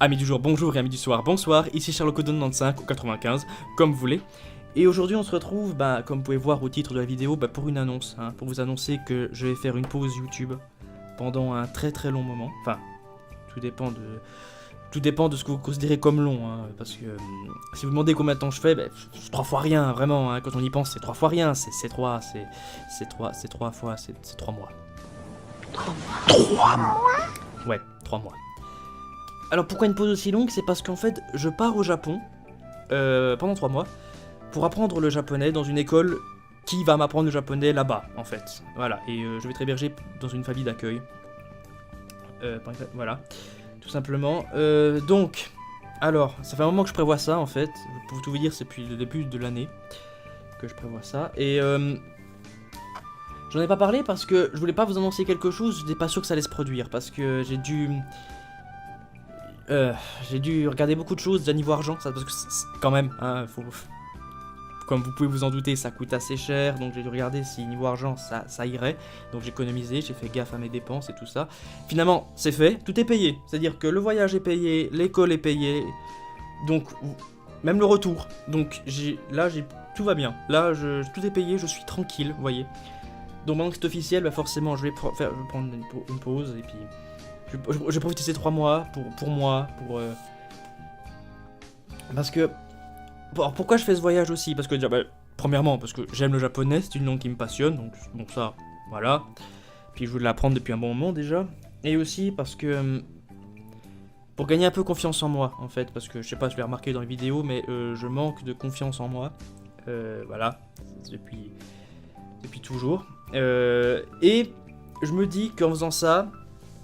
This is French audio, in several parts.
Amis du jour, bonjour et amis du soir, bonsoir, ici Sherlock 95 ou 95, comme vous voulez. Et aujourd'hui on se retrouve, comme vous pouvez voir au titre de la vidéo, pour une annonce, pour vous annoncer que je vais faire une pause YouTube pendant un très très long moment. Enfin, tout dépend de ce que vous considérez comme long, parce que si vous demandez combien de temps je fais, c'est 3 fois rien, vraiment, quand on y pense c'est 3 fois rien, c'est 3 fois, c'est 3 mois. 3 mois. Ouais, 3 mois. Alors pourquoi une pause aussi longue? C'est parce qu'en fait je pars au Japon pendant 3 mois pour apprendre le japonais dans une école qui va m'apprendre le japonais là-bas en fait. Voilà, et je vais être hébergé dans une famille d'accueil. Voilà, tout simplement. Donc, alors, ça fait un moment que je prévois ça en fait. Pour tout vous dire, c'est depuis le début de l'année que je prévois ça. Et j'en ai pas parlé parce que je voulais pas vous annoncer quelque chose, j'étais pas sûr que ça allait se produire. Parce que j'ai dû regarder beaucoup de choses déjà niveau argent, ça, parce que quand même, comme vous pouvez vous en douter, ça coûte assez cher, donc j'ai dû regarder si niveau argent ça irait, donc j'ai économisé, j'ai fait gaffe à mes dépenses et tout ça. Finalement, c'est fait, tout est payé, c'est-à-dire que le voyage est payé, l'école est payée, donc même le retour, donc tout va bien, là tout est payé, je suis tranquille, vous voyez. Donc maintenant que c'est officiel, forcément je vais prendre une pause et puis je vais profiter de ces 3 mois pour moi, parce que... Alors pourquoi je fais ce voyage aussi? Parce que déjà, premièrement, parce que j'aime le japonais, c'est une langue qui me passionne, donc bon ça, voilà. Puis je voulais l'apprendre depuis un bon moment déjà. Et aussi parce que... pour gagner un peu confiance en moi, en fait, parce que je sais pas, je l'ai remarqué dans les vidéos, mais je manque de confiance en moi. Voilà, depuis toujours. Et je me dis qu'en faisant ça...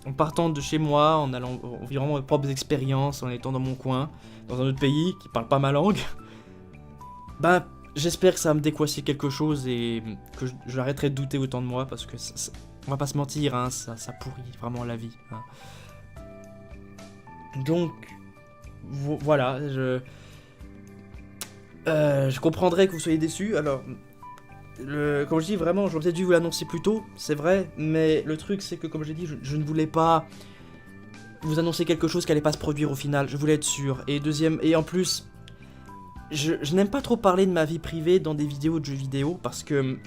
en partant de chez moi, en allant en vivant mes propres expériences, en étant dans mon coin, dans un autre pays qui parle pas ma langue, j'espère que ça va me décoincer quelque chose et que j'arrêterai de douter autant de moi parce que on va pas se mentir, ça pourrit vraiment la vie. Donc voilà, je comprendrais que vous soyez déçus. Alors, comme je dis vraiment, j'aurais peut-être dû vous l'annoncer plus tôt, c'est vrai, mais le truc c'est que comme j'ai dit, je ne voulais pas vous annoncer quelque chose qui allait pas se produire au final, je voulais être sûr. Et en plus, je n'aime pas trop parler de ma vie privée dans des vidéos de jeux vidéo parce que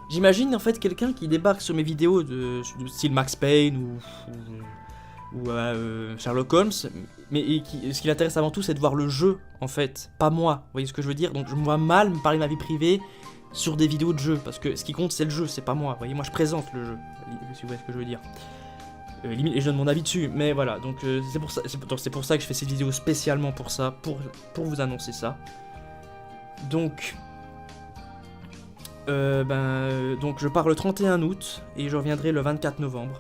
j'imagine en fait quelqu'un qui débarque sur mes vidéos de style Max Payne ou Sherlock Holmes, mais ce qui l'intéresse avant tout c'est de voir le jeu en fait, pas moi, vous voyez ce que je veux dire? Donc je me vois mal me parler de ma vie privée sur des vidéos de jeu, parce que ce qui compte c'est le jeu, c'est pas moi, vous voyez, moi je présente le jeu, si vous voyez ce que je veux dire. Limite et je donne mon avis dessus, mais voilà, donc c'est pour ça que je fais cette vidéo spécialement pour ça, pour vous annoncer ça. Donc donc je pars le 31 août et je reviendrai le 24 novembre.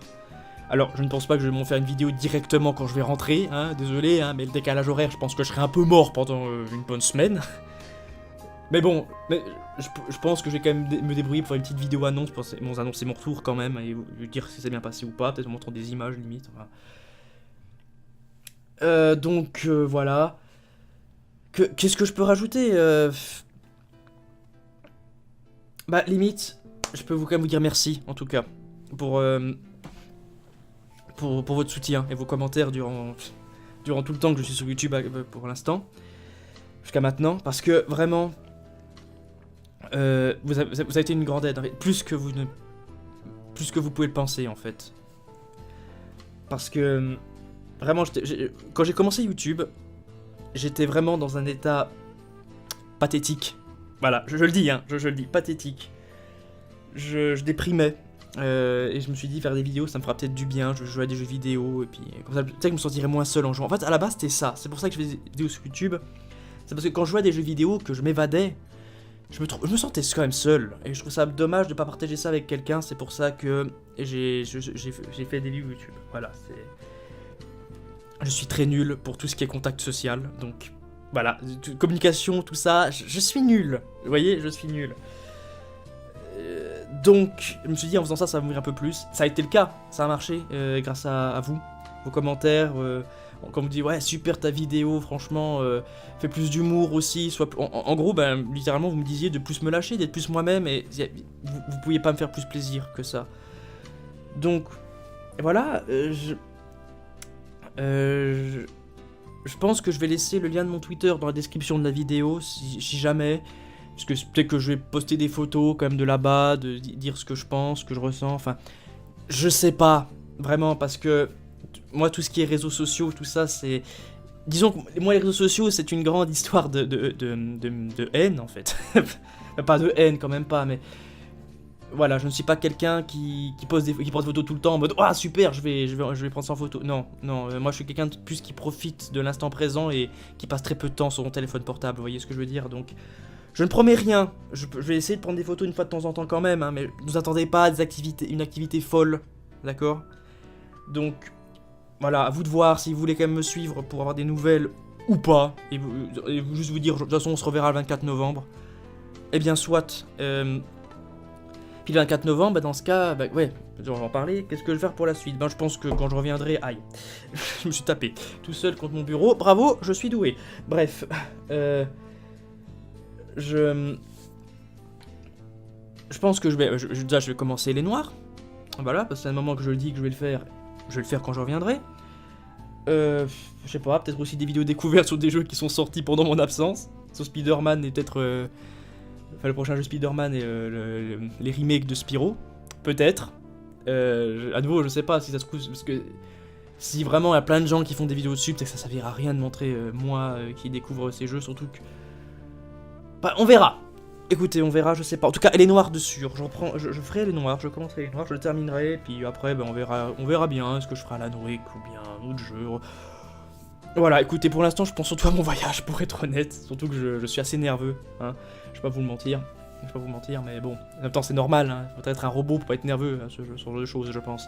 Alors, je ne pense pas que je vais m'en faire une vidéo directement quand je vais rentrer, désolé, mais le décalage horaire, je pense que je serai un peu mort pendant une bonne semaine. Mais bon, je pense que je vais quand même me débrouiller pour faire une petite vidéo annonce, pour annoncer mon retour quand même, et vous dire si c'est bien passé ou pas, peut-être en montrant des images limite. Enfin. Donc, voilà. Qu'est-ce que je peux rajouter limite, je peux quand même vous dire merci, en tout cas, pour votre soutien et vos commentaires durant tout le temps que je suis sur YouTube pour l'instant, jusqu'à maintenant, parce que vraiment, vous avez été une grande aide, en fait, plus que vous pouvez le penser en fait. Parce que vraiment, quand j'ai commencé YouTube, j'étais vraiment dans un état pathétique. Voilà, je le dis, je le dis, pathétique. Je déprimais. Et je me suis dit faire des vidéos ça me fera peut-être du bien, je jouais à des jeux vidéo et puis comme ça peut-être que je me sentirais moins seul en jouant. En fait à la base c'était ça, c'est pour ça que je fais des vidéos sur YouTube. C'est parce que quand je jouais à des jeux vidéo que je m'évadais, je me sentais quand même seul. Et je trouve ça dommage de pas partager ça avec quelqu'un, c'est pour ça que j'ai fait des vidéos YouTube. Voilà, je suis très nul pour tout ce qui est contact social, donc voilà, communication, tout ça, je suis nul. Vous voyez, je suis nul. Donc, je me suis dit en faisant ça, ça va m'ouvrir un peu plus. Ça a été le cas, ça a marché grâce à vous, vos commentaires. Quand on me dit ouais, super ta vidéo, franchement, fais plus d'humour aussi. En gros, littéralement, vous me disiez de plus me lâcher, d'être plus moi-même, et vous pouviez pas me faire plus plaisir que ça. Donc, voilà, Je pense que je vais laisser le lien de mon Twitter dans la description de la vidéo, si jamais. Parce que peut-être que je vais poster des photos quand même de là-bas, dire ce que je pense, ce que je ressens, enfin... Je sais pas, vraiment, parce que... Moi, tout ce qui est réseaux sociaux, tout ça, c'est... Disons que moi, les réseaux sociaux, c'est une grande histoire de haine, en fait. Pas de haine, quand même pas, mais... Voilà, je ne suis pas quelqu'un qui pose des photos tout le temps en mode « Ah, super, je vais prendre ça en photo ». Non, moi je suis quelqu'un de plus qui profite de l'instant présent et qui passe très peu de temps sur son téléphone portable, vous voyez ce que je veux dire. Donc, je ne promets rien, je vais essayer de prendre des photos une fois de temps en temps quand même, hein, mais ne vous attendez pas à une activité folle, d'accord. Donc, voilà, à vous de voir si vous voulez quand même me suivre pour avoir des nouvelles ou pas, et juste vous dire, de toute façon on se reverra le 24 novembre. Eh bien, soit... Puis le 24 novembre, dans ce cas, ouais, on va en parler. Qu'est-ce que je vais faire pour la suite? Je pense que quand je reviendrai... Aïe, je me suis tapé tout seul contre mon bureau. Bravo, je suis doué. Bref, je pense que déjà, je vais commencer les noirs. Voilà, parce que c'est un moment que je le dis que je vais le faire quand je reviendrai. Je sais pas, peut-être aussi des vidéos découvertes sur des jeux qui sont sortis pendant mon absence. Sur Spider-Man et peut-être... Enfin, le prochain jeu Spider-Man et les remakes de Spyro, peut-être. À nouveau, je sais pas si ça se trouve, parce que si vraiment il y a plein de gens qui font des vidéos dessus, peut-être que ça servira à rien de montrer moi qui découvre ces jeux, surtout que... Bah, on verra. Écoutez, on verra, je sais pas. En tout cas, elle est noire dessus. Je ferai les noirs, je commencerai les noirs, je le terminerai, puis après, on verra bien ce que je ferai à la Noël ou bien un autre jeu. Voilà, écoutez, pour l'instant, je pense surtout à mon voyage, pour être honnête. Surtout que je suis assez nerveux, hein. Je vais pas vous le mentir. Mais bon, en même temps, c'est normal, hein. Faut être un robot pour pas être nerveux, hein, ce genre de choses, je pense.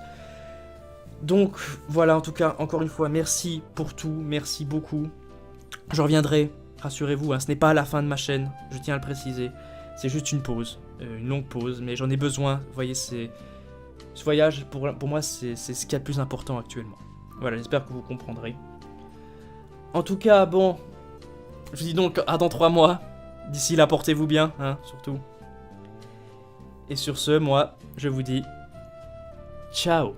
Donc, voilà, en tout cas, encore une fois, merci pour tout, merci beaucoup. Je reviendrai, rassurez-vous, hein, ce n'est pas la fin de ma chaîne, je tiens à le préciser. C'est juste une pause, une longue pause, mais j'en ai besoin. Vous voyez, ce voyage, pour moi, c'est ce qu'il y a de plus important actuellement. Voilà, j'espère que vous comprendrez. En tout cas, bon, je vous dis donc à dans 3 mois. D'ici là, portez-vous bien, hein, surtout. Et sur ce, moi, je vous dis ciao.